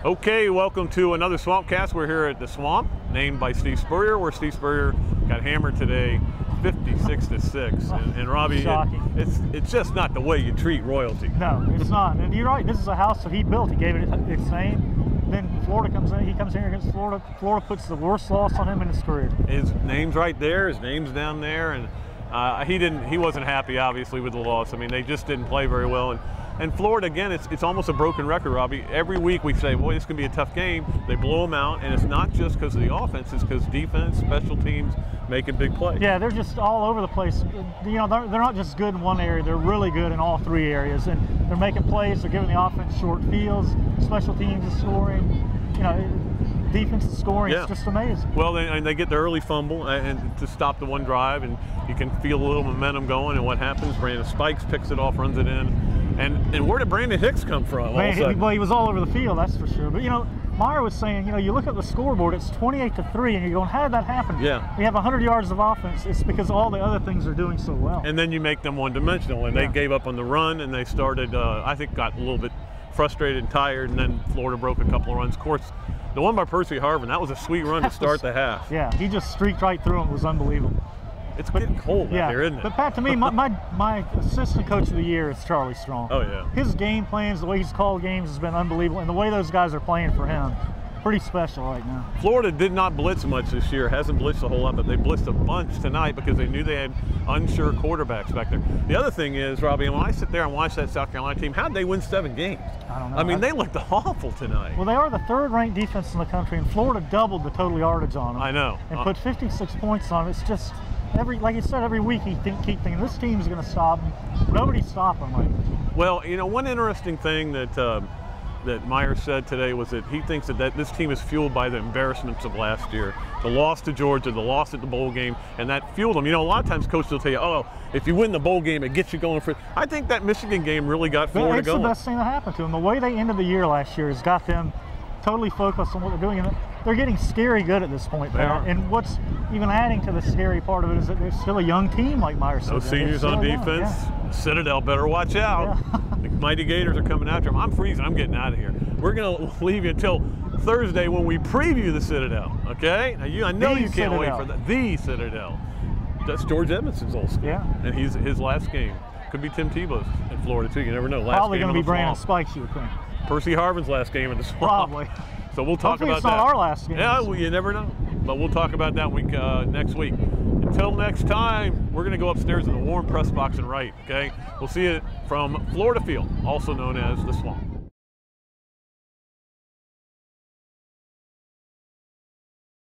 Okay, welcome to another Swampcast. We're here at the Swamp, named by Steve Spurrier, where Steve Spurrier got hammered today, 56-6. And Robbie, it's just not the way you treat royalty. No, it's not. And you're right. This is a house that he built. He gave it its name. Then Florida comes in. He comes here against Florida. Florida puts the worst loss on him in his career. His name's right there. His name's down there, and he wasn't happy, obviously, with the loss. I mean, they just didn't play very well. And Florida, again, it's almost a broken record, Robbie. Every week we say, boy, this can be a tough game. They blow them out, and it's not just because of the offense. It's because defense, special teams, making big plays. Yeah, they're just all over the place. You know, they're not just good in one area. They're really good in all three areas. And they're making plays. They're giving the offense short fields. Special teams is scoring. You know, defense is scoring. Yeah. It's just amazing. Well, they get the early fumble and to stop the one drive, and you can feel a little momentum going. And what happens? Brandon Spikes picks it off, runs it in. And where did Brandon Hicks come from? Well, he was all over the field, that's for sure. But, you know, Meyer was saying, you know, you look at the scoreboard, it's 28-3, and you're going, how did that happen? Yeah. We have 100 yards of offense. It's because all the other things are doing so well. And then you make them one-dimensional, and they gave up on the run, and they started, I think, got a little bit frustrated and tired, and then Florida broke a couple of runs. Of course, the one by Percy Harvin, that was a sweet run to start the half. Yeah, he just streaked right through him. It was unbelievable. It's getting cold out there, isn't it? But Pat, to me, my assistant coach of the year is Charlie Strong. Oh, yeah. His game plans, the way he's called games has been unbelievable, and the way those guys are playing for him, pretty special right now. Florida did not blitz much this year, hasn't blitzed a whole lot, but they blitzed a bunch tonight because they knew they had unsure quarterbacks back there. The other thing is, Robbie, when I sit there and watch that South Carolina team, how did they win 7 games? I don't know. I mean, they looked awful tonight. Well, they are the 3rd-ranked defense in the country, and Florida doubled the total yardage on them. I know. And put 56 points on them. It's just, like you said, every week you keep thinking, this team's going to stop them. Nobody's stopping them. Well, you know, one interesting thing that Meyer said today was that he thinks that this team is fueled by the embarrassments of last year. The loss to Georgia, the loss at the bowl game, and that fueled them. You know, a lot of times coaches will tell you, oh, if you win the bowl game, it gets you going for. I think that Michigan game really got Florida going. It's the best thing that happened to them. The way they ended the year last year has got them totally focused on what they're doing. And they're getting scary good at this point, Pat. And what's even adding to the scary part of it is that they're still a young team, like Meyer said. Those seniors on defense. Yeah. Citadel better watch out. Yeah. The Mighty Gators are coming after them. I'm freezing. I'm getting out of here. We're going to leave you until Thursday when we preview the Citadel, okay? Now I know you can't wait for that. The Citadel. That's George Edmondson's old school. Yeah. And he's his last game. Could be Tim Tebow's in Florida, too. You never know. Probably going to be Brandon Spikes, you would think. Percy Harvin's last game at the Swamp. Probably. So we'll talk Hopefully about it's not our last game. Yeah, well, you never know. But we'll talk about that next week. Until next time, we're going to go upstairs in the warm press box and write, okay? We'll see you from Florida Field, also known as the Swamp.